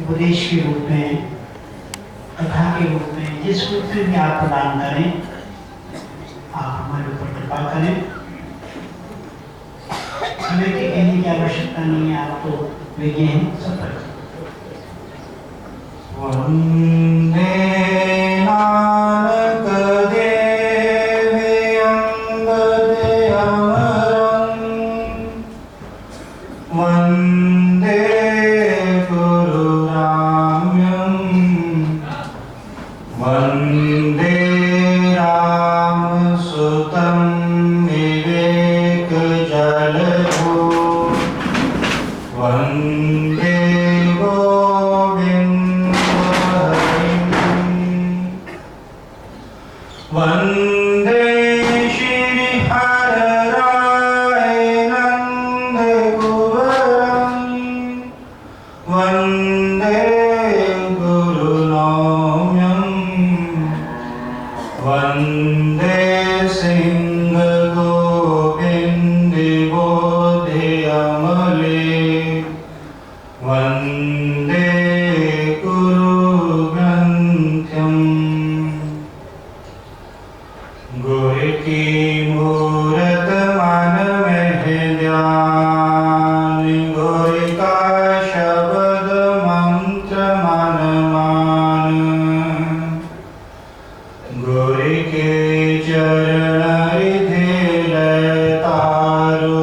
उपदेश के रूप में, कथा के रूप में, जिस रूप में भी आप प्रदान करें, आप हमारे ऊपर कृपा करें। समय के कहने की आवश्यकता नहीं है, आप तो विज्ञ हैं, सब पर। वंदे नानक देवे अंगदे अमरं, वंदे गुरु राम्यं, वंदे राम सुतं विवेक जलधो, वंदे वंदे श्री हर राय नंद कुवरं, वंदे गुरु नौम्यं, वंदे सिंह गोविंद बोधि अमले, वंदे गुरु ग्रंथ्यं। गुरु की मूरत मन में ध्यान, गुरु का शब्द मंत्र मन मान, गुरु के चरण हृदय तारो,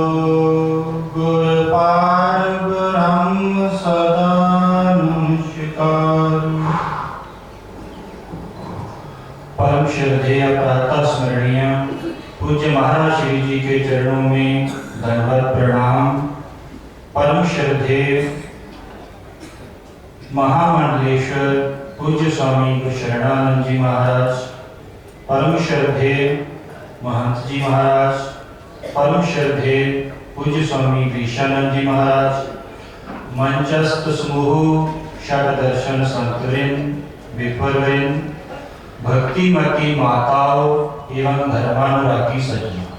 गुरु पार ब्रह्म सदा नमस्कार। परम श्रद्धेय प्रातः स्मरणीय पूज्य महाराज श्री जी के चरणों में धन्यवाद प्रणाम। परम श्रद्धेय महामंडलेश्वर पूज्य स्वामी शरणानंद जी महाराज, परम श्रद्धेय महंत जी महाराज, परम श्रद्धेय पूज्य स्वामी ईशानंद जी महाराज, मंचस्थ समूह षट दर्शन संतवृंद, विप्रवृंद, भक्तिमती माताओं एवं धर्मानुरागी सज्जनों,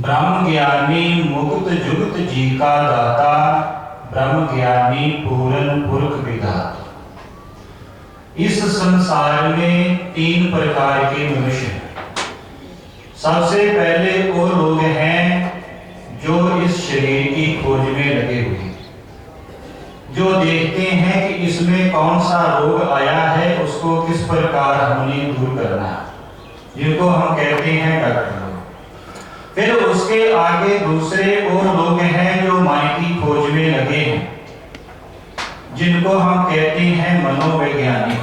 ब्रह्म ज्ञानी मुक्त जुगत जी का दाता, ब्रह्म ज्ञानी पूरन पुरख विधाता। इस संसार में तीन प्रकार के मनुष्य हैं। सबसे पहले वो लोग हैं जो इस शरीर की खोज में लगे हुए हैं, जो देखते हैं कि इसमें कौन सा रोग आया है, उसको किस प्रकार हमने दूर करना है, जिनको हम कहते हैं डॉक्टर लोग। फिर उसके आगे दूसरे और लोग हैं जो मन की खोज में लगे हैं, जिनको हम कहते हैं मनोवैज्ञानिक।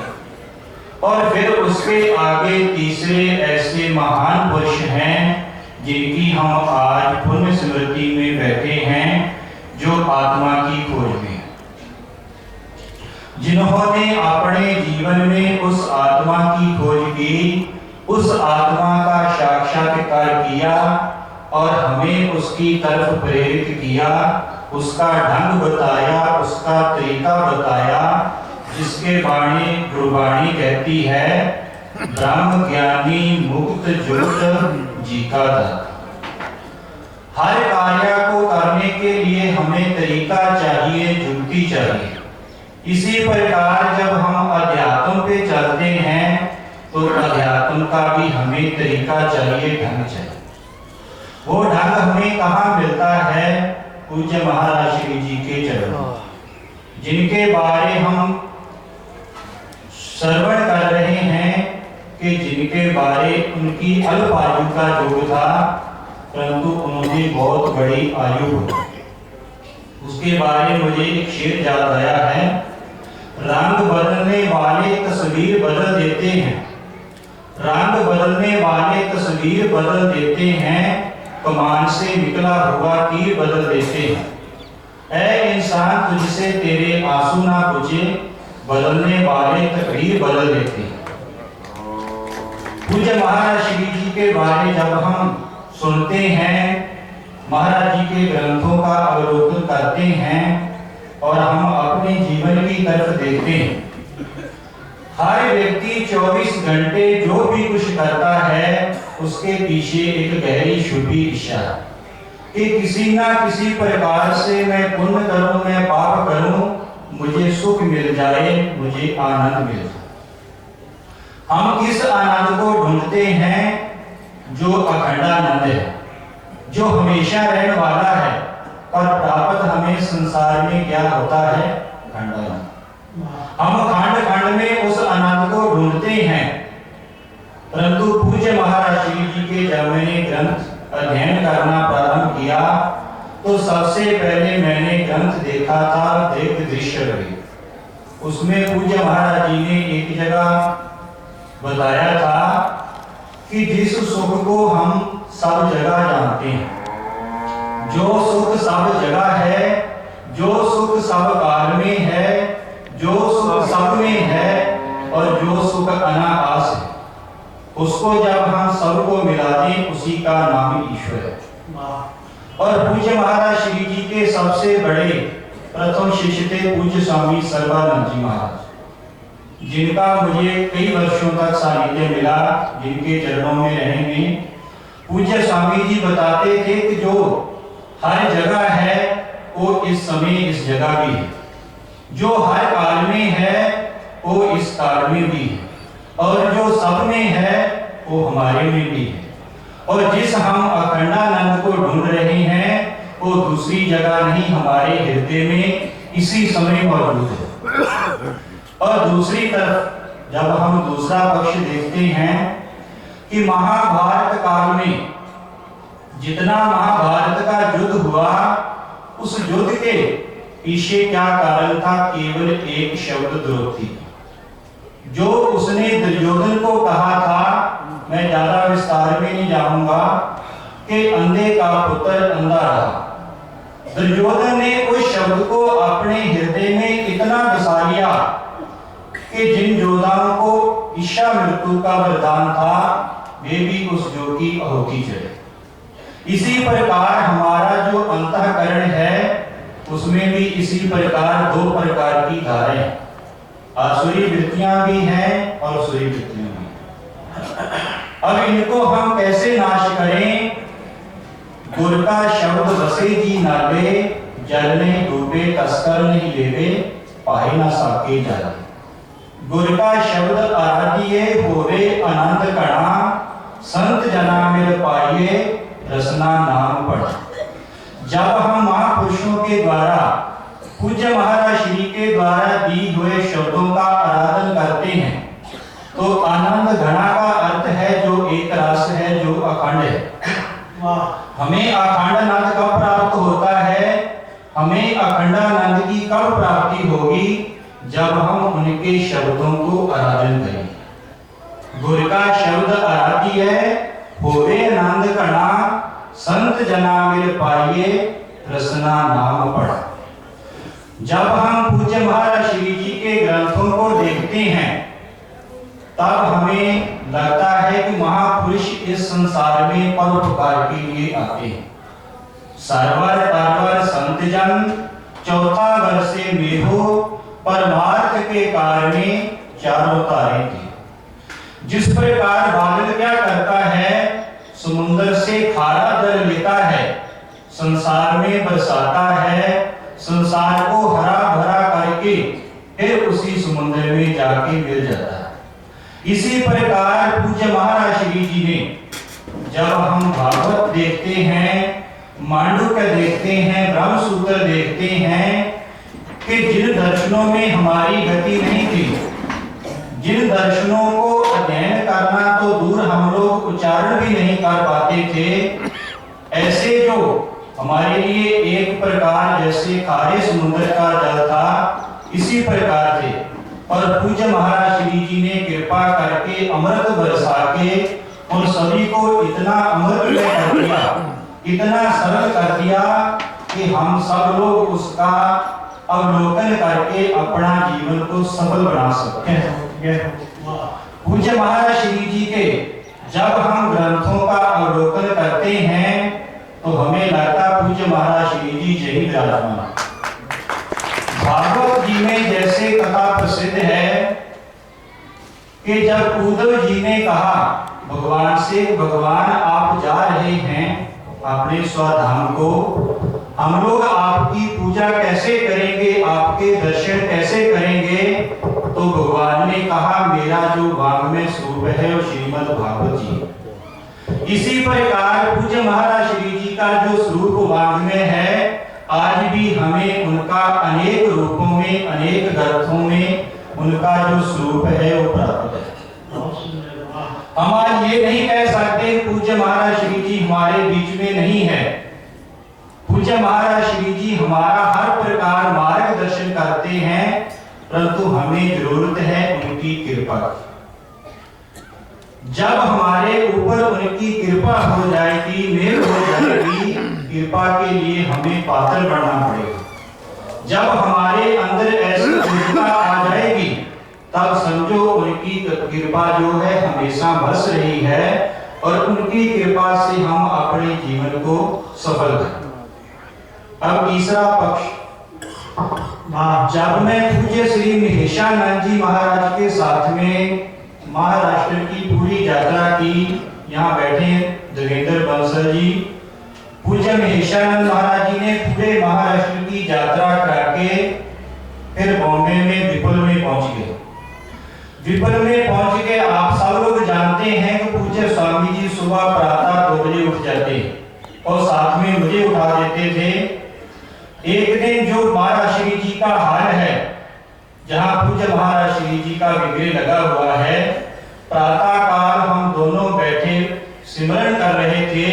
और फिर उसके आगे तीसरे ऐसे महान पुरुष हैं जिनकी हम आज पुण्य स्मृति में बैठे हैं, जो आत्मा की खोज में, जिन्होंने अपने जीवन में उस आत्मा की खोज की, उस आत्मा का साक्षात्कार किया और हमें उसकी तरफ प्रेरित किया, उसका ढंग बताया, उसका तरीका बताया, जिसके बाणी गुरबाणी कहती है ब्रह्म ज्ञानी मुक्त जुगत जी का दाता। हर कार्य को करने के लिए हमें तरीका चाहिए, जुक्ति चाहिए। इसी प्रकार जब हम अध्यात्म पे चलते हैं तो अध्यात्म का भी हमें तरीका चाहिए, ढंग चाहिए। वो ढंग हमें कहाँ मिलता है? पूज्य महाराज श्री जी के चरणों, जिनके बारे हम श्रवण कर रहे हैं कि जिनके बारे उनकी अल्प आयु का योग था, परंतु उन्होंने बहुत बड़ी आयु हो। उसके बारे में मुझे एक शेर याद आया है, रंग बदलने वाले तस्वीर बदल देते हैं, रंग बदलने वाले तस्वीर बदल देते हैं, कमान से निकला हुआ तीर बदल देते हैं। ऐ इंसान तुझसे तेरे आंसू ना बुझे, बदलने वाले तकदीर बदल देते हैं। पूज्य महाराज श्री जी के बारे जब हम सुनते हैं, महाराज जी के ग्रंथों का अवलोकन करते हैं और हम अपने जीवन की तरफ देखते हैं, हर व्यक्ति 24 घंटे जो भी कुछ करता है उसके पीछे एक गहरी छुपी इच्छा कि किसी ना किसी प्रकार से मैं पुण्य करूं, मैं पाप करूं मुझे आनंद मिलता। हम किस आनंद को ढूंढते हैं? जो अखंडानंद है, जो हमेशा रहने वाला है, और प्राप्त हमें संसार में क्या होता है? खंडानंद। हम खंड खंड में उस आनंद को ढूंढते हैं, परंतु पूज्य महाराज श्री जी के जब मैंने ग्रंथ अध्ययन करना प्रारंभ किया तो सबसे पहले मैंने ग्रंथ देखा था दीर्घ दृश्य रवि। उसमें पूज्य महाराज जी ने एक जगह बताया था कि जिस सुख को हम सब जगह जानते हैं, जो सुख सब जगह है, जो सुख सब काल में है, जो सुख सब में है, और जो सुख अनायास है, उसको जब हम सबको मिला दें उसी का नाम ईश्वर है। और पूज्य महाराज श्री जी के सबसे बड़े प्रथम शिष्य थे पूज्य स्वामी सर्वानंद जी महाराज, जिनका मुझे कई वर्षों तक सानिध्य मिला, जिनके चरणों में रहे में। पूज्य स्वामी जी बताते थे कि जो हर जगह है वो इस समय इस जगह भी है, जो हर काल में है वो इस काल में भी है, और जो सब में है वो हमारे में भी है। और जिस हम अखंडानंद को ढूंढ रहे हैं वो दूसरी जगह नहीं, हमारे हृदय में इसी समय मौजूद है। और दूसरी तरफ जब हम दूसरा पक्ष देखते हैं कि महाभारत काल में जितना महाभारत का युद्ध हुआ, उस युद्ध के पीछे क्या कारण था? केवल एक शब्द द्रौपदी, जो उसने दुर्योधन को कहा था, मैं ज्यादा विस्तार में नहीं जाऊंगा, कि अंधे का पुत्र अंधा रहा। दुर्योधन ने उस शब्द को अपने हृदय में इतना बसा लिया कि जिन योद्धाओं को ईशा मृत्यु का वरदान था वे भी उस जो की आहुति चढ़े। इसी प्रकार हमारा जो अंतःकरण है उसमें भी इसी प्रकार दो प्रकार की धाराएं, आसुरी वृत्तियां भी हैं और सुरी वृत्तियां भी। अब इनको हम कैसे नाश करें? गुर का शब्द बसे जी नाले, जलने डूबे तस्कर नहीं लेवे, पाए ना साके जाले। गुर का शब्द आराधिए होवे आनंद कणा, संत जना मिल पाइए रसना नाम पढ़ा। जब हम महापुरुषों के द्वारा, पूज्य महाराज श्री के द्वारा दी हुए शब्दों का आराधन करते हैं तो आनंद घना का अर्थ है जो एक रस है, जो अखंड है। हमें अखंडानंद कब प्राप्त होता है? हमें अखंडानंद की कब प्राप्ति होगी? जब हम उनके शब्दों को आराधन करें। गुरु का शब्द आराध्य है, होवे आनंद कणा, संत जना मिल पाइए रसना नाम पढ़ा। जब हम पूज्य महाराज श्री जी के ग्रंथों को देखते हैं तब हमें लगता है कि महापुरुष इस संसार में परोपकार के लिए आते हैं। सरवर तरवर संत जन, चौथा वर्षे मेहो, परमार्थ के कार्य में चारों तारे थे। जिस प्रकार बादल क्या करता है? समुद्र से खारा जल लेता है, संसार में बरसाता है, संसार को हरा भरा करके फिर उसी समुद्र में जाके मिल जाता है। इसी प्रकार पूज्य महाराज श्री जी ने जब हम भागवत देखते हैं, मांडुक्य देखते हैं, ब्रह्मसूत्र देखते हैं कि जिन दर्शनों में हमारी गति नहीं थी, जिन दर्शनों को अध्ययन करना तो दूर हम लोग उच्चारण भी नहीं कर पाते थे, ऐसे जो हमारे लिए एक प्रकार जैसे खारे समुद्र का जल था, इसी प्रकार थे। और पूज्य महाराज श्री जी ने कृपा करके अमृत बरसा के उन सभी को इतना अमृतमय कर दिया, इतना सरल कर दिया कि हम सब लोग उसका अवलोकन करके अपना जीवन को सफल बना सकते हैं। पूज्य महाराज श्री जी के जब हम ग्रंथों का अवलोकन करते हैं तो हमें लगता पूज्य महाराज श्री जी जय विराजमान। भागवत जी में जैसे कथा प्रसिद्ध है कि जब उद्धव जी ने कहा भगवान से, भगवान आप जा रहे हैं अपने स्वधाम को, हम लोग आपकी पूजा कैसे करेंगे, आपके दर्शन कैसे करेंगे? तो है और श्रीमद् भागवत जी। इसी प्रकार पूज्य महाराज श्री जी का जो स्वरूप वाङ्मय है, आज भी हमें उनका अनेक रूपों में, अनेक ग्रंथों में उनका जो स्वरूप है वो प्राप्त है। हम आज ये नहीं कह सकते पूज्य महाराज श्री जी हमारे बीच में नहीं है। पूज्य महाराज श्री जी हमारा हर प्रकार मार्गदर्शन करते हैं, परंतु हमें जरूरत है उनकी कृपा की। जब हमारे ऊपर उनकी कृपा हो जाएगी, मेहर हो जाएगी, कृपा के लिए हमें पात्र बनना पड़ेगा। जब हमारे अंदर ऐसी कृपा आ जाएगी, तब समझो उनकी कृपा जो है हमेशा बस रही है और उनकी कृपा से हम अपने जीवन को सफल करें। अब तीसरा पक्ष, जब मैं पूज्य श्री महेशानंद जी महाराज के साथ में महाराष्ट्र की पूरी यात्रा की, यहाँ बैठे देवेंद्र बंसल जी, पूज्य महेशानंद महाराज जी ने पूरे महाराष्ट्र की यात्रा करके फिर बॉम्बे में विपुल में पहुंच गए। विपुल में पहुंच के आप सब लोग जानते हैं कि पूज्य स्वामी जी सुबह प्रातः 2 बजे उठ जाते हैं और साथ में मुझे उठा देते थे। एक दिन जो महाराज श्री जी का हाल है, जहां पूज्य महाराज श्री जी का विग्रह लगा हुआ है, प्रातः काल हम दोनों बैठे सिमरन कर रहे थे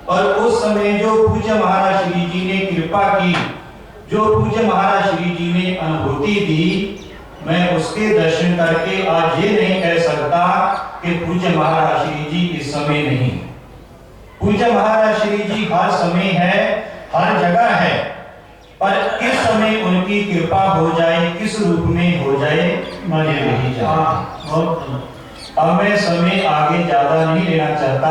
और उस समय जो पूज्य महाराज श्री जी ने कृपा की, जो पूज्य महाराज श्री जी ने अनुभूति दी, मैं उसके दर्शन करके आज ये नहीं कह सकता कि पूज्य महाराज श्री जी इस समय नहीं। पूज्य महाराज श्री जी हर समय है, हर जगह है, पर किस समय उनकी कृपा हो जाए, किस रूप में हो जाए, मुझे नहीं जानता। अब मैं समय आगे ज्यादा नहीं लेना चाहता।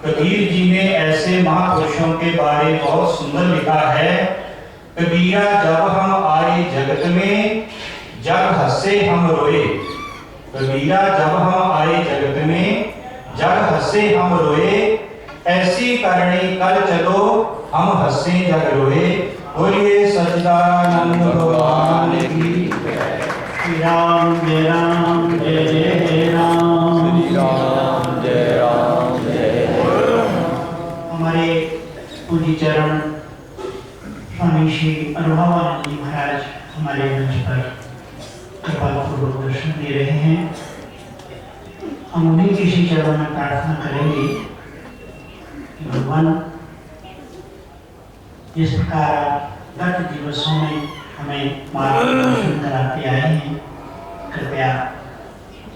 कबीर जी ने ऐसे महापुरुषों के बारे में बहुत सुंदर लिखा है। कबीरा जब हम आए जगत में, जग हंसे हम रोए। कबीरा जब हम आए जगत में, जग हंसे हम रोए। ऐसी करनी कर चलो हम हंसे जग रोए। बोलिए सच्चिदानंद भगवान की श्री राम जय राम जय जय राम, श्री राम जय राम जय राम। हमारे पूज्य चरण स्वामी श्री अनुभवानंद जी महाराज हमारे मंच पर कृपापूर्वक दर्शन दे रहे हैं। हम उन्हीं के श्री चरणों में प्रार्थना करेंगे कि भगवान जिस प्रकार गत दिवसों में हमें मार्गदर्शन कराते आए हैं, कृपया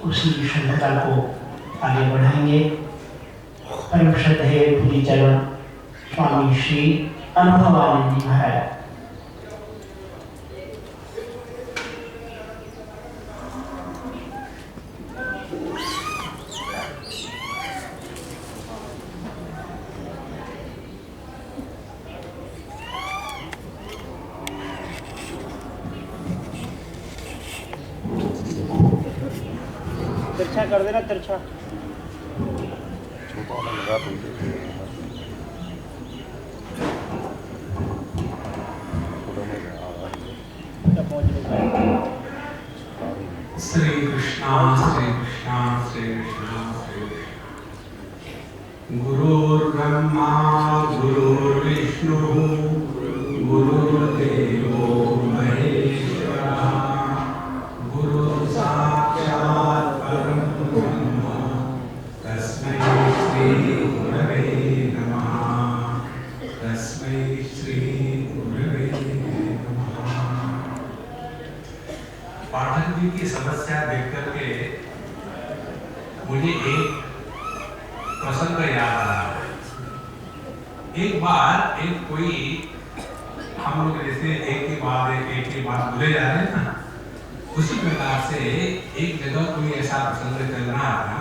उसी श्रद्धता को आगे बढ़ाएंगे। परम श्रद्धेय पूज्य चरण स्वामी श्री अनुभवानंद जी महाराज। तिरछा कर देना, तिरछा। श्री कृष्णा श्री कृष्णा श्री कृष्णा श्री कृष्णा। गुरुर्ब्रह्मा गुरुर्विष्णु गुरुर्देवो महेश्वरः, गुरु साक्षात् परम ब्रह्म तस्मै श्री गुरवे नमः। तस्मै श्री गुरवे नमः। पाठक जी की समस्या देख करके मुझे एक प्रसंग याद आ रहा है। एक बार एक कोई, हम लोग जैसे एक के बाद बोले जा रहे हैं ना, उसी प्रकार से एक जगह कोई ऐसा प्रसंग चल रहा था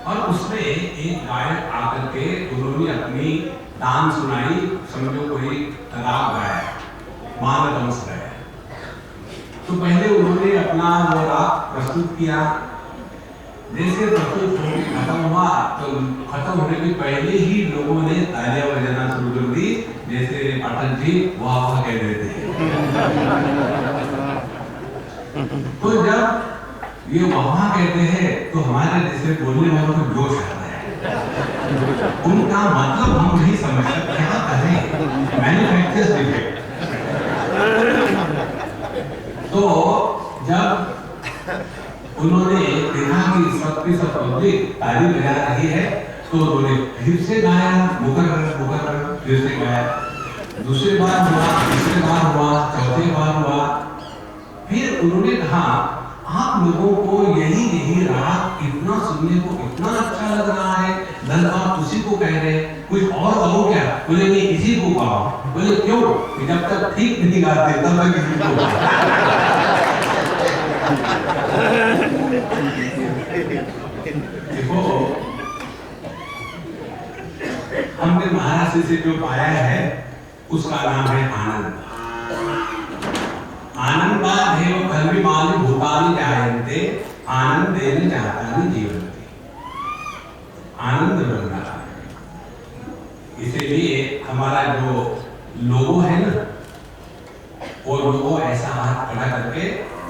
और उसमें एक गायक आकर के उन्होंने अपनी दान सुनाई। समझो कोई राग गाया, मानवंश गाया। तो पहले उन्होंने अपना वो राग प्रस्तुत किया। जैसे प्रस्तुत खत्म हुआ तो खत्म होने के पहले ही लोगों ने तालियां बजाना शुरू कर दी, जैसे पाठक जी वाह वाह कह रहे थे। तो जब ये वहां कहते हैं तो हमारे जैसे बोलने वालों को जोश आता है, उनका मतलब हम नहीं समझ सकते, क्या करें, मैन्युफैक्चरर्स डिफेक्ट। तो जब उन्होंने देखा कि सब पब्लिक ताली बजा रही है तो उन्होंने फिर से गाया, मुकर्रर मुकर्रर, फिर से गाया, दूसरी बार हुआ, तीसरी बार हुआ, चौथी बार हुआ। फिर उन्होंने कहा आप लोगों को यही राग इतना सुनने को इतना अच्छा लग रहा है, आप उसी को कह रहे हैं, कुछ और गाओ क्या? बोले नहीं, इसी को गाओ। बोले क्यों? जब तक ठीक नहीं गाते तब तक इसी को गाओ। देखो, हमने महाराष्ट्र से जो पाया है उसका नाम है आनंद। आनंदाद है वो कल्विमानि भूतानि जायन्ते, आनंदेन जातानि जीवन्ति। आनंद बन रहा है, इसीलिए हमारा जो लोगो है ना, वो लोगो ऐसा हाथ खड़ा करके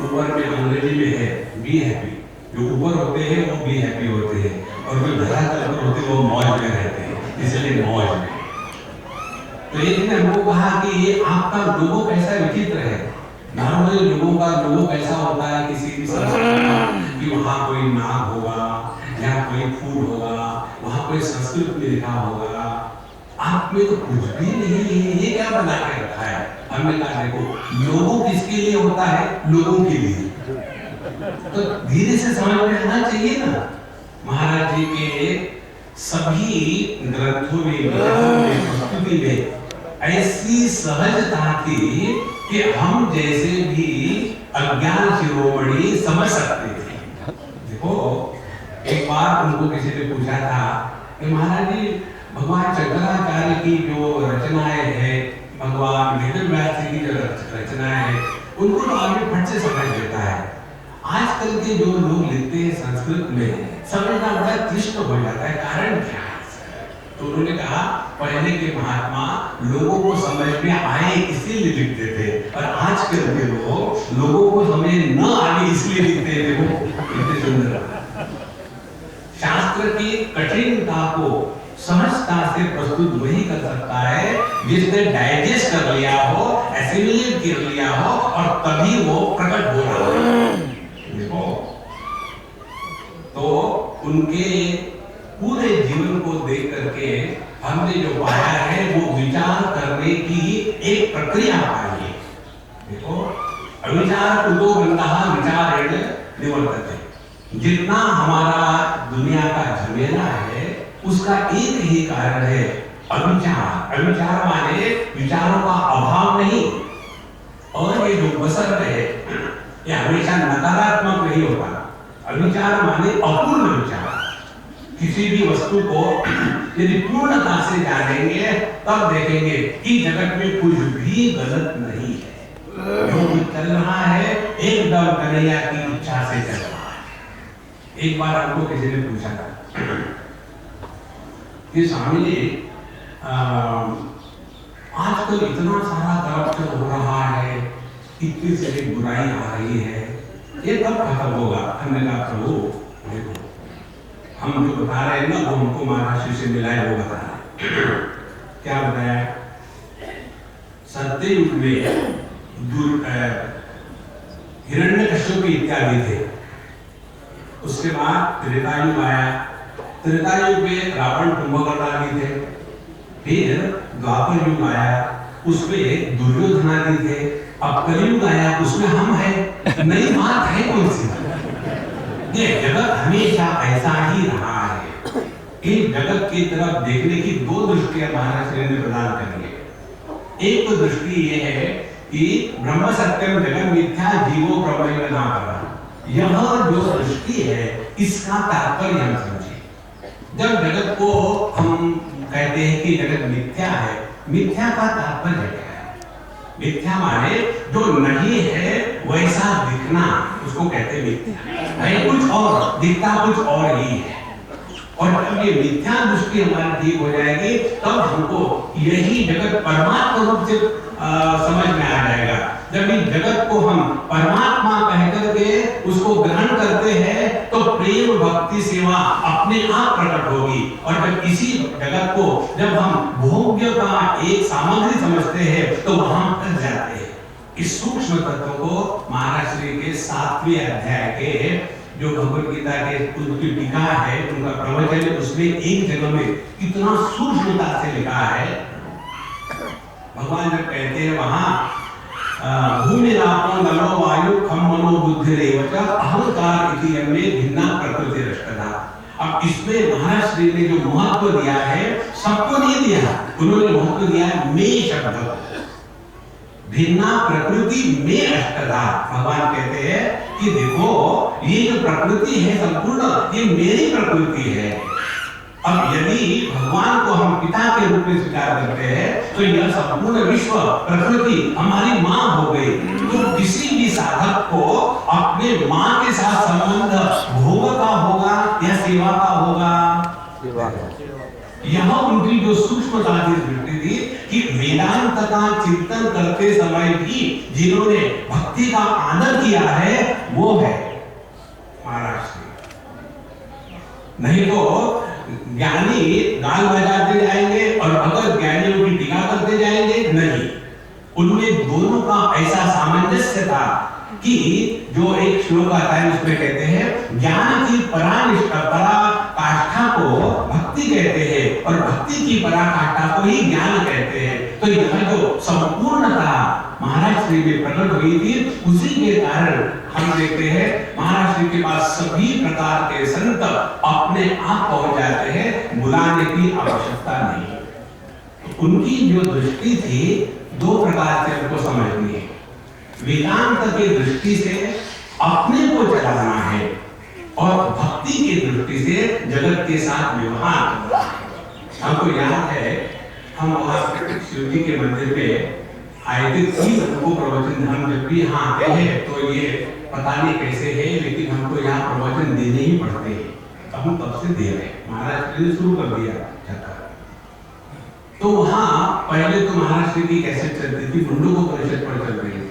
ऊपर में अंग्रेजी में है बी हैप्पी। जो ऊपर होते हैं वो बी हैप्पी होते हैं, और जो धरातल पर होते हैं वो मौज में रहते हैं, इसलिए मौज में। तो एक ने हमको कहा कि ये आपका लोगो कैसा विचित्र है। नॉर्मली लोगों का लोगो कैसा होता है किसी भी संस्कृति कि वहाँ कोई नाग होगा या कोई फूल होगा, वहाँ कोई संस्कृत में लिखा होगा। आप में तो कुछ भी नहीं है, ये क्या बना के रखा है? हमने कहा देखो, लोगों किसके लिए होता है? लोगों के लिए। तो धीरे से समझ में आना चाहिए ना। महाराज जी के सभी ग्रंथों में, संस्कृति में ऐसी सहजता थी कि हम जैसे भी अज्ञान शिरोमणि समझ सकते थे। देखो, एक बार उनको किसी ने पूछा था कि महाराज जी, भगवान शंकराचार्य की जो रचनाएं हैं, भगवान वेदव्यास की जो रचनाएं हैं, उनको तो आदमी फट से समझ लेता है। आजकल के जो लोग लिखते हैं संस्कृत में, समझना बड़ा क्लिष्ट हो जाता है। कारण क्या है? तो उन्होंने कहा पहले के महात्मा लोगों को समझ में आए इसीलिए लिखते थे, और आजकल के लोग लोगों को समझ न आए इसलिए लिखते थे। वो कितने सुंदर। शास्त्र की कठिनता को सहजता से प्रस्तुत वही कर सकता है जिसने डाइजेस्ट कर लिया हो, एसिमिलेट कर लिया हो, और तभी वो प्रकट हो रहा है। देखो, तो उनके पूरे जीवन को देख करके हमने जो पाया है वो विचार करने की एक प्रक्रिया पाई है। देखो, अविचार कुतो बंधः विचारेण निवर्तते। जितना हमारा दुनिया का झमेला है उसका एक ही कारण है, अविचार। अविचार माने विचारों का अभाव नहीं, और ये जो बसर है ये हमेशा नकारात्मक नहीं होता। अविचार माने अपूर्ण विचार। किसी भी वस्तु को यदि पूर्णता से जानेंगे तब देखेंगे कि जगत में कुछ भी गलत नहीं है। जो कुछ चल रहा है एकदम कन्हैया की इच्छा से चल रहा है। एक बार हमको किसी ने पूछा था कि स्वामी जी, आजकल इतना सारा करप्शन हो रहा है, इतनी सारी बुराई आ रही है, ये कब खत्म होगा? हमने कहा प्रभु देखो, हम जो बता रहे हैं ना वो हमको महाराष्ट्र से मिला है, वो बता रहे। क्या बताया? सत्ययुग में हिरण्यकश्यप इत्यादि थे, उसके बाद त्रेतायुग आया। त्रेतायुग में रावण कुंभकर्ण आदि थे। फिर द्वापर युग आया, उसमें दुर्योधन आदि थे। अब कलयुग आया, उसमें हम हैं। नई बात है कौन सी? ये जगत हमेशा ऐसा ही रहा है। इस जगत की तरफ देखने की दो दृष्टियां महाराज ने प्रदान करी है। एक तो दृष्टि ये है कि ब्रह्म सत्यम जगत मिथ्या जीवो प्रमेय न परा। यह जो दृष्टि है इसका तात्पर्य हम समझे। जब जगत को हम कहते हैं कि जगत मिथ्या है, मिथ्या का तात्पर्य क्या है? मिथ्या माने जो नहीं है वैसा दिखना, उसको कहते हैं मिथ्या। है कुछ और, दिखता कुछ और ही है। और जब ये मिथ्या दृष्टि हमारी ठीक हो जाएगी तब हमको यही जगत परमात्मा रूप से समझ में आ जाएगा जब इस जगत को हम परमात्मा कहकर के उसको ग्रहण करते हैं तो प्रेम भक्ति सेवा अपने आप प्रकट होगी। और जब इसी जगत को जब हम भोग्य का एक सामग्री समझते हैं तो वहां फंस जाते हैं। इस सूक्ष्म तत्व को महाराज श्री के 7वें अध्याय के जो भगवत गीता के उनकी टीका है, उनका प्रवचन है, उसमें एक जगह में कितना सूक्ष्मता से लिखा है। भगवान जब कहते हैं वहां भूमि रापो नलो वायु खम मनो बुद्धि रेवच अहंकार इति यमे भिन्ना प्रकृति रष्टधा। अब इसमें महाराज श्री ने जो महत्व दिया है सबको नहीं दिया, उन्होंने महत्व दिया है मैं शब्द, भिन्ना प्रकृति में अष्टधा। भगवान कहते हैं कि देखो ये जो प्रकृति है संपूर्ण ये मेरी प्रकृति है। अब यदि भगवान को हम पिता के रूप में स्वीकार करते हैं तो यह संपूर्ण विश्व प्रकृति हमारी माँ हो गई। तो किसी भी साधक को अपने माँ के साथ संबंध भोग का होगा या सेवा का होगा? यहाँ उनकी जो सूक्ष्मता दृष्टि थी कि वेदांत का चिंतन करते समय भी जिन्होंने भक्ति का आदर किया है वो है महाराज श्री। नहीं तो ज्ञानी गाल बजाते जाएंगे और अगर ज्ञानियों की टीका करते जाएंगे, नहीं। उनमें दोनों का ऐसा सामंजस्य था कि जो एक श्लोक आता है उसमें कहते हैं ज्ञान की पराकाष्ठा को भक्ति कहते हैं और भक्ति की पराकाष्ठा को ही ज्ञान कहते हैं। तो यह जो संपूर्णता महाराज श्री में प्रकट हुई थी उसी के कारण हम देखते हैं महाराज श्री के पास सभी प्रकार के संत अपने आप पहुंच जाते हैं, बुलाने की आवश्यकता नहीं। उनकी जो दृष्टि थी दो प्रकार से उनको समझनी है। वेदांत की दृष्टि से अपने को चलाना है और भक्ति की दृष्टि से जगत के साथ व्यवहार। हमको याद है हम वहां शिव जी के मंदिर पे आए थे, 30 को प्रवचन हम जब भी यहाँ आते हैं तो ये पता नहीं कैसे है लेकिन हमको यहाँ प्रवचन देने ही पड़ते हैं। हम तब से दे रहे हैं, महाराज ने शुरू कर दिया। तो वहाँ पहले तो महाराज श्री की कैसेट चलती थी, मुंडकोपनिषद पर चल रही थी,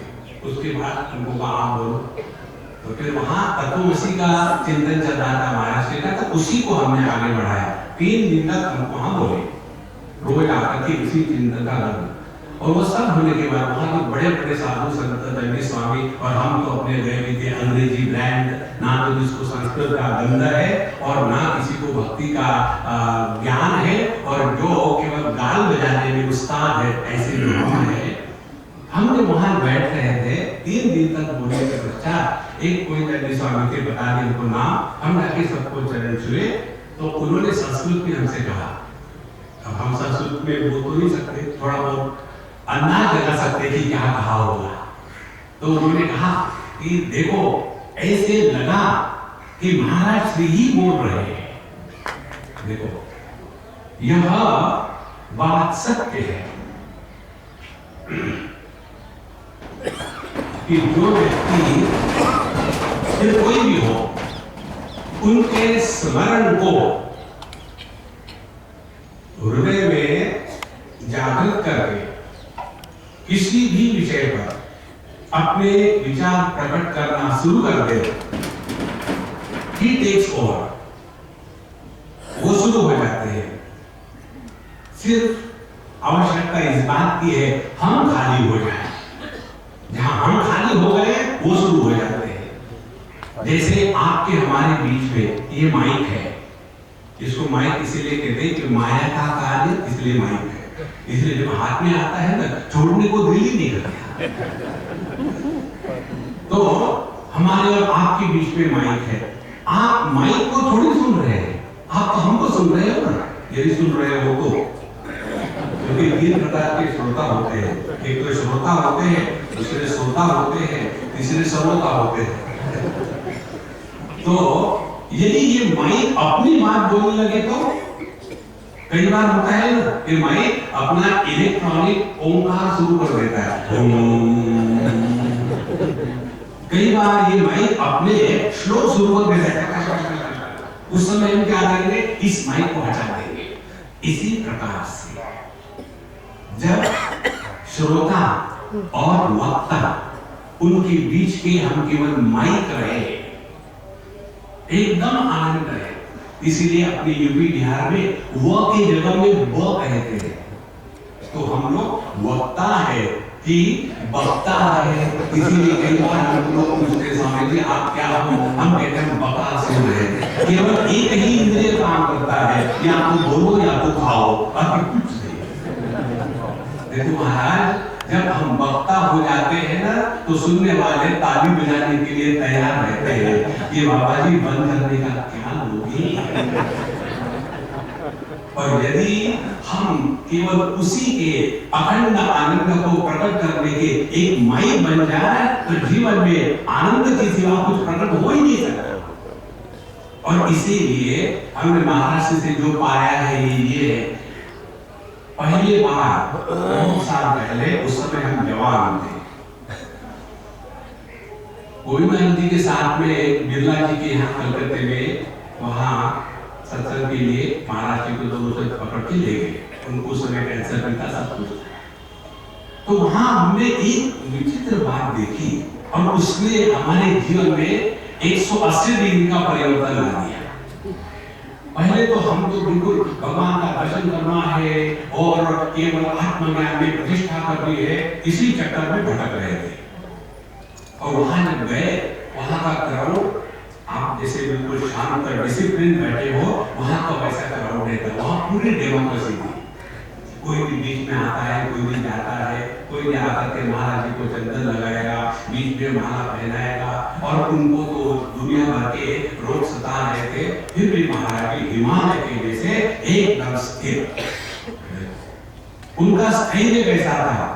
उसके बाद उनको कहा आप बोलो। तो फिर वहाँ तत्वमसी का चिंतन चल रहा था महाराज श्री का, तो उसी को हमने आगे बढ़ाया। 3 दिन तक हम वहाँ बोले, रोज आकर के इसी चिंतन का करना। और वो सब होने के बाद वहाँ के बड़े बड़े साधु संत दंडी स्वामी और हम तो अपने गए भी थे अंग्रेजी ब्रांड, ना तो जिसको संस्कृत का गंध है और ना किसी को भक्ति का ज्ञान है और जो केवल गाल बजाने में उस्ताद है, ऐसे लोग हैं। हमने वहां बैठ रहे थे, 3 दिन तक बोलने के पश्चात एक कोई दंडी स्वामी के बता दिए उनको नाम, हम जाके सबको चरण छुए। तो उन्होंने संस्कृत में हमसे कहा, अब हम संस्कृत में बोल तो नहीं सकते, थोड़ा बहुत अंदाज लगा सकते कि क्या कहा होगा। तो उन्होंने कहा कि देखो ऐसे लगा कि महाराज श्री ही बोल रहे हैं। देखो यह बात सत्य है कि जो व्यक्ति फिर कोई भी हो उनके स्मरण को हृदय में जागृत करके किसी भी विषय पर अपने विचार प्रकट करना शुरू कर दे, he takes over, वो शुरू हो जाते हैं। सिर्फ आवश्यकता इस बात की है हम खाली हो जाएं। जहां हम खाली हो गए वो शुरू हो जाते हैं। जैसे आपके हमारे बीच में ये माइक है, इसको माइक इसीलिए कहते हैं कि माया का कार्य इसलिए माइक है, इसलिए जब हाथ में आता है ना छोड़ने को दिल ही नहीं करता। तो हमारे और आपके बीच में माइक है, आप माइक को थोड़ी सुन रहे हैं, आप तो हमको सुन रहे हो ना। यदि सुन रहे हो तो क्योंकि 3 प्रकार के श्रोता होते हैं, एक तो श्रोता होते हैं, दूसरे श्रोता होते हैं, तीसरे श्रोता होते हैं। तो यदि ये माइक अपनी बात बोलने लगे तो कई बार होता है ना कि माइक अपना इलेक्ट्रॉनिक ओंकार शुरू कर देता है। कई बार ये माइक अपने श्लोक शुरू कर देता है। उस समय हम क्या करेंगे, इस माइक को हटा देंगे। इसी प्रकार से जब श्रोता और वक्ता उनके बीच के हम केवल माइक रहे, एकदम आनंद रहे। इसीलिए अपने यूपी बिहार में व की जगह में ब कहते हैं। तो हम लोग वक्ता है कि बक्ता है। इसीलिए कई बार हम लोग पूछते स्वामी जी आप क्या हो, हम कहते हैं बका सुन रहे हैं। केवल एक ही इंद्रिय काम करता है, या तो बोलो या तो खाओ, बाकी कुछ नहीं। देखो महाराज, जब हम वक्ता हो जाते हैं ना, तो सुनने वाले ताली बजाने के लिए तैयार रहते हैं कि बाबा जी बंद करने का क्या लोगे। और यदि हम केवल उसी के अखंड आनंद को प्रकट करने के एक माइक बन जाए, तो जीवन में आनंद के सिवा कुछ प्रकट हो ही नहीं सकता। और इसीलिए हमने महाराष्ट्र से जो पाया है ये पहले बार बहुत साल पहले, उस समय हम जवान थे, कोहिमा नदी के साथ में बिरला जी के यहाँ कलकत्ते में वहाँ सत्संग के लिए महाराज जी को दोनों से पकड़ के ले गए। उनको समय कैंसर भी था, सब कुछ। तो वहाँ हमने एक विचित्र बात देखी और उसने हमारे जीवन में 180 डिग्री का परिवर्तन ला दिया। पहले तो हम तो बिल्कुल भगवान का दर्शन करना है और केवल आत्मज्ञान में प्रतिष्ठा करनी है, इसी चक्कर में भटक रहे थे। और वहां जब गए, वहां का क्राउड, आप जैसे बिल्कुल शांत और डिसिप्लिन बैठे हो, वहां का वैसा क्राउड रहता। वहां पूरी डेमोक्रेसी थी, कोई भी बीच में आता है, कोई भी जाता है, कोई आकर के महाराज जी को चंदन लगाएगा, बीच में माला पहनाएगा, और उनको तो दुनिया भर के रोग सता रहे थे, फिर भी महाराज जी हिमालय के जैसे एकदम स्थिर। उनका स्थैर्य कैसा था,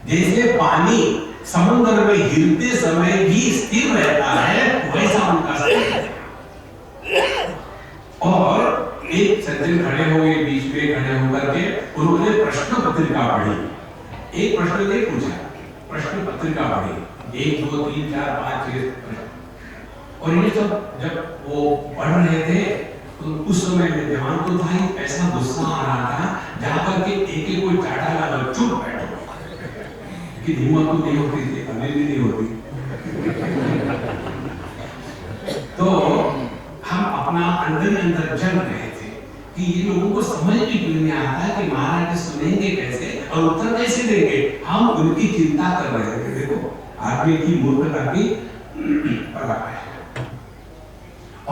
जैसे पानी समुद्र में हिलते समय भी स्थिर रहता है, वैसा उनका स्थैर्य। और एक सज्जन खड़े हो गए, बीच में खड़े होकर के उन्होंने प्रश्न पत्रिका पढ़ी। एक प्रश्न नहीं पूछा, प्रश्न पत्रिका पढ़ी, 1 2 3 4 5 6 प्रश्न। और ये सब जब वो पढ़ रहे थे, तो उस समय में जवान तो था ही, ऐसा गुस्सा आ रहा था, जाकर के एक कोई चाटा लगा, चुप बैठो, कि हिम्मत तो नहीं होती थी, अभी भी नहीं होती। तो हम अपना अंदर अंदर जल रहे थे कि ये लोगों को समझ भी क्यों नहीं आता कि महाराज सुनेंगे कैसे और उत्तर कैसे देंगे। हम उनकी चिंता कर रहे थे। देखो आदमी की मूर्खता की परवाह है।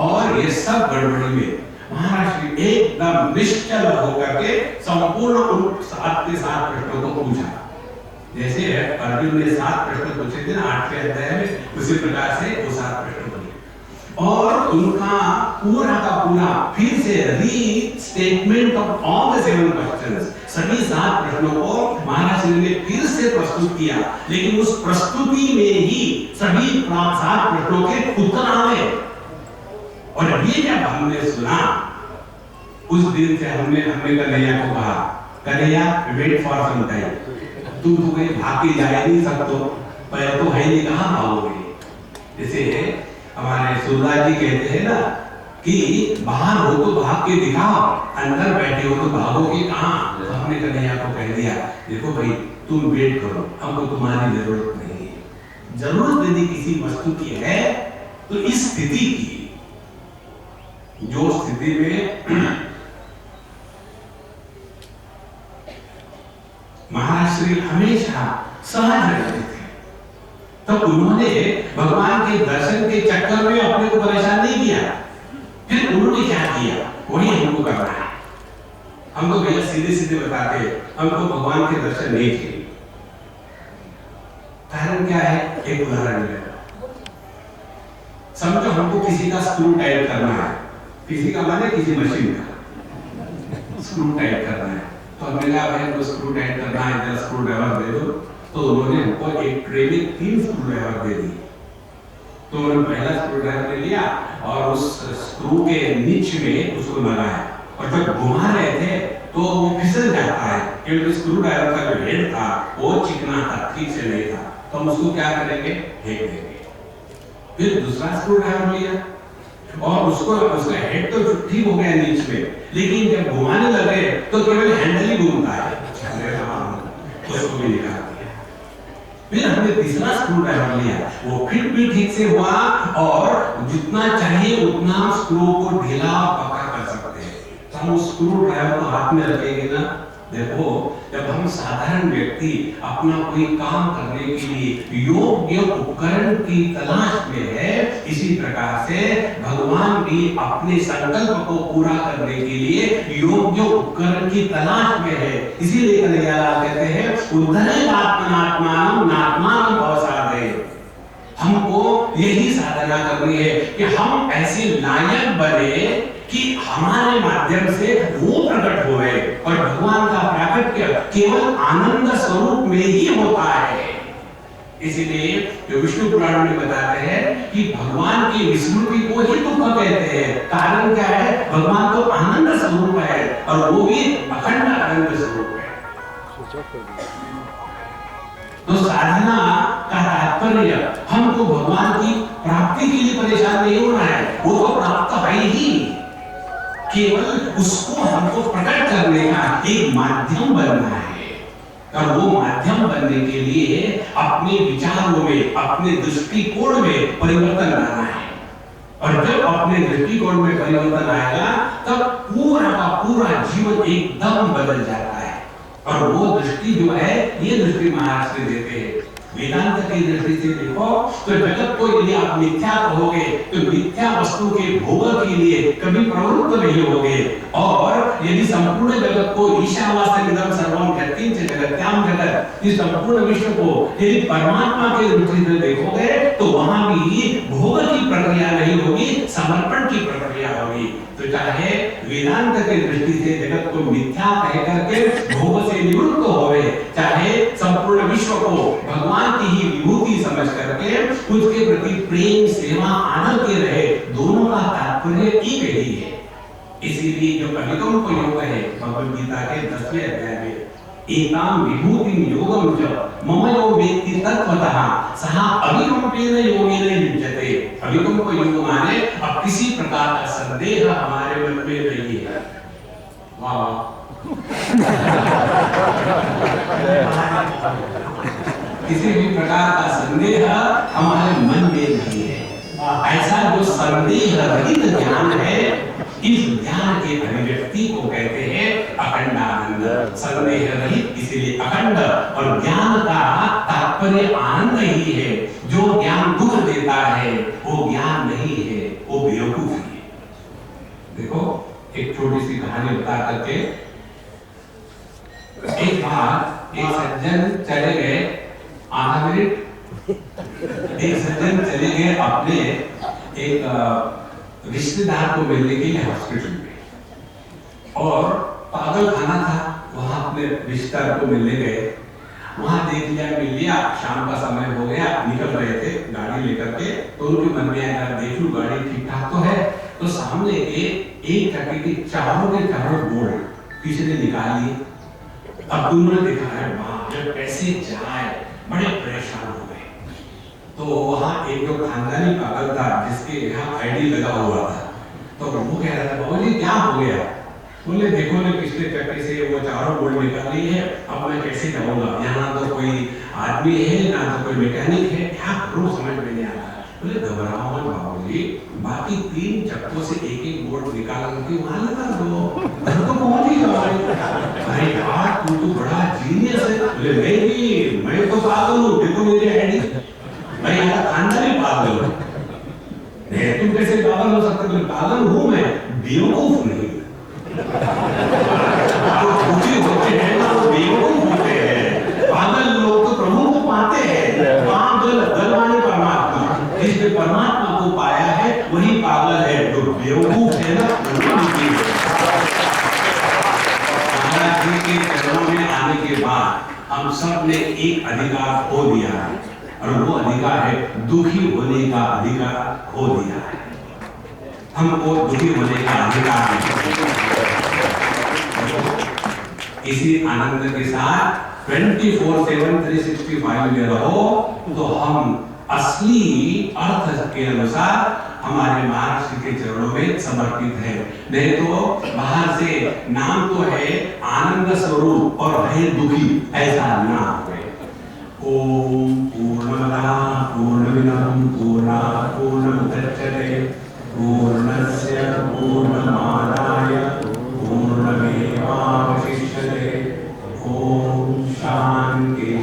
और ये सब गड़बड़ी में महाराज जी एकदम निश्चल होकर के संपूर्ण उन 7 के 7 प्रश्नों को पूछा। जैसे अर्जुन ने 7 प्रश्न पूछे थे ना 8वें अध्याय में, उसी प्रकार से वो 7 प्रश्न पूछे और उनका पूरा का पूरा फिर से restatement of all the 7 questions, सभी 7 प्रश्नों को महाराज जी ने फिर से प्रस्तुत किया। लेकिन उस प्रस्तुति में ही सभी 7 प्रश्नों के उत्तर आए। और ये जब हमने सुना, उस दिन से हमने कन्हैया को कहा, Kanhaiya wait for some time, तू तो कहीं भाग के जा नहीं सकते, पर तो है नहीं, कहाँ भागोगे। जैसे हमारे सूरदास जी कहते हैं ना कि बाहर हो तो भाग के दिखाओ, अंदर बैठे हो तो भागोगे कहाँ। तो हमने कन्हैया को कह दिया, देखो भाई तुम वेट करो, हमको तुम्हारी जरूरत नहीं है। जरूरत यदि किसी वस्तु की है तो इस स्थिति की, जो स्थिति में महाराज श्री हमेशा सहज रहते थे, तो उन्होंने भगवान के दर्शन के चक्कर में अपने को परेशान नहीं किया। फिर उन्होंने क्या किया, वही हमको करना है। हमको भैया सीधे सीधे बताते, हमको भगवान के दर्शन नहीं किए। कारण क्या है, एक उदाहरण मिलेगा। समझो हमको किसी का स्क्रू टाइट करना है, किसी का माने किसी मशीन का स्क्रू टाइट करना है, तो हमने कहा भाई हमको स्क्रू टाइट करना है, इधर स्क्रू ड्राइवर दे दो। तो उन्होंने हमको एक ट्रे में 3 स्क्रू ड्राइवर दे दी। तो उन्होंने पहला स्क्रू ड्राइवर ले लिया और उस स्क्रू के नीचे में उसको लगाया, और जब घुमा रहे थे तो वो फिसल जाता है, क्योंकि स्क्रू ड्राइवर का जो हेड था वो चिकना था, ठीक से नहीं था। तो हम उसको क्या करेंगे, फेंक देंगे। फिर दूसरा स्क्रू ड्राइवर लिया और उसका हेड तो ठीक हो गया नीचे में, लेकिन जब घुमाने लगे तो केवल हैंडल ही घूमता है, उसको भी निकाल दिया। फिर हमने तीसरा स्क्रू ड्राइवर लिया, वो फिट भी ठीक से हुआ और जितना चाहिए उतना स्क्रू को ढीला पकड़ कर सकते हैं। तो हम उस स्क्रू ड्राइवर को हाथ में रखेंगे ना, देखो जब हम साधारण व्यक्ति अपना कोई काम करने के लिए योग्य उपकरण की तलाश में है, इसी प्रकार से भगवान भी अपने संकल्प को पूरा करने के लिए योग्य उपकरण की तलाश में है। इसीलिए कन्हैयालाल कहते हैं उद्धरे आत्मनात्मानम नात्मानम अवसादे। हमको यही साधना करनी है कि हम ऐसे लायक बने कि हमारे माध्यम से वो प्रकट होए, और भगवान का प्राकट्य केवल आनंद स्वरूप में ही होता है। इसीलिए जो विष्णु पुराण में बताते हैं कि भगवान की विस्मृति को ही दुख कहते हैं। कारण क्या है? भगवान तो आनंद स्वरूप है और वो भी अखंड आनंद स्वरूप है। तो साधना का तात्पर्य हमको भगवान की प्राप्ति के लिए परेशान नहीं होना है, वो तो प्राप्त है ही, केवल उसको हमको प्रकट करने का एक माध्यम बनना है। और वो माध्यम बनने के लिए अपने विचारों में, अपने दृष्टिकोण में परिवर्तन लाना है। और जब अपने दृष्टिकोण में परिवर्तन आएगा तब पूरा का पूरा जीवन एकदम बदल जाता है। और वो दृष्टि जो है, ये दृष्टि महाराज ने देते हैं। वेदांत की दृष्टि से देखो तो जगत को यदि आप मिथ्या कहोगे तो मिथ्या वस्तु के भोग के लिए कभी प्रवृत्त नहीं होगे। और यदि संपूर्ण जगत को ईशावास्यमिदं सर्वं यत्किंच जगत्याम जगत, इस संपूर्ण विश्व को यदि परमात्मा के दृष्टि से देखोगे तो वहां भी भोग की प्रक्रिया नहीं होगी, समर्पण की प्रक्रिया होगी। तो चाहे वेदांत के दृष्टि से जगत को मिथ्या कह करके भोग से निवृत्त होवे, चाहे संपूर्ण विश्व को भगवान की ही विभूति समझ करके उसके प्रति प्रेम, सेवा, आदर के रहे, दोनों का तात्पर्य एक ही है। इसीलिए जो अभिकंप योग है भगवद गीता के 10वें अध्याय में, एकाम विभूतिम योगम च मम यो वेत्ति तत्वतः सः अभिकंपेन योगेन युज्यते। अभिकंप योग माने अब किसी प्रकार का संदेह हमारे मन में नहीं है। वाह किसी भी प्रकार का संदेह हमारे मन में नहीं है। ऐसा जो संदेह रहित ज्ञान है, इस ज्ञान के अभिव्यक्ति को कहते हैं अखंड आनंद। संदेह रहित इसलिए अखंड, और ज्ञान का तात्पर्य आनंद ही है। जो ज्ञान दुख देता है वो ज्ञान नहीं है, वो बेवकूफी है। देखो एक छोटी सी कहानी बता करके, एक बार एक सज्जन चले गए, आधा मिनट, एक सज्जन चले गए अपने एक रिश्तेदार को मिलने के लिए हॉस्पिटल में, और पागल खाना था, वहां अपने रिश्तेदार को मिलने गए। वहां देख लिया, मिल लिया, शाम का समय हो गया, निकल रहे थे गाड़ी लेकर के, तो उनके मन में आया देखूं गाड़ी ठीक ठाक तो है। तो सामने के एक चक्के के चारों बोर्ड किसी ने निकाल लिए। अब उन्होंने देखा है वहां कैसे जाए, बड़े परेशान हो गए। तो वहां एक जो खानदानी पागल था जिसके यहाँ आईडी लगा हुआ था, तो वो कह रहा था बाबूजी क्या हो गया? बोले देखो ना पिछले चक्के से वो चारों बोर्ड निकाल ली है, अब मैं कैसे जाऊंगा? यहाँ तो कोई आदमी है ना, तो कोई मैकेनिक है, क्या करूं समझ में नहीं आ रहा। बोले घबराओ मत बाबूजी, बाकी 3 चक्कों से एक बोर्ड निकाल करके वहां लगा दो, घर तो पहुंच ही जाओगे। अरे यार तू तो बड़ा जीनियस है। बोले नहीं, मैं तो पागल हूँ, देखो मेरी आईडी, मैं यहाँ खानदानी पागल हूँ। तुम कैसे पागल हो सकते? बोले पागल हूँ मैं, बेवकूफ नहीं। होते हैं ना वो बेवकूफ होते हैं। पागल लोग तो प्रभु को पाते हैं। पागल दलवाने परमात्मा, जिसने परमात्मा को पाया है वही पागल है। जो बेवकूफ है ना महाराज जी के चरणों में आने के बाद हम सब ने एक अधिकार खो दिया है, और वो अधिकार है दुखी होने का अधिकार खो दिया है। हमको दुखी होने का अधिकार है। इसी आनंद के साथ 24/7 365 में रहो, तो हम असली अर्थ के अनुसार हमारे महर्षि के चरणों में समर्पित है। नहीं तो बाहर से नाम तो है आनंद स्वरूप और है दुखी, ऐसा ना हो। ओम पूर्णमदः पूर्णमिदं पूर्णात् पूर्णमुदच्यते पूर्णस्य पूर्णमादाय पूर्णमेवावशिष्यते। ओम शांति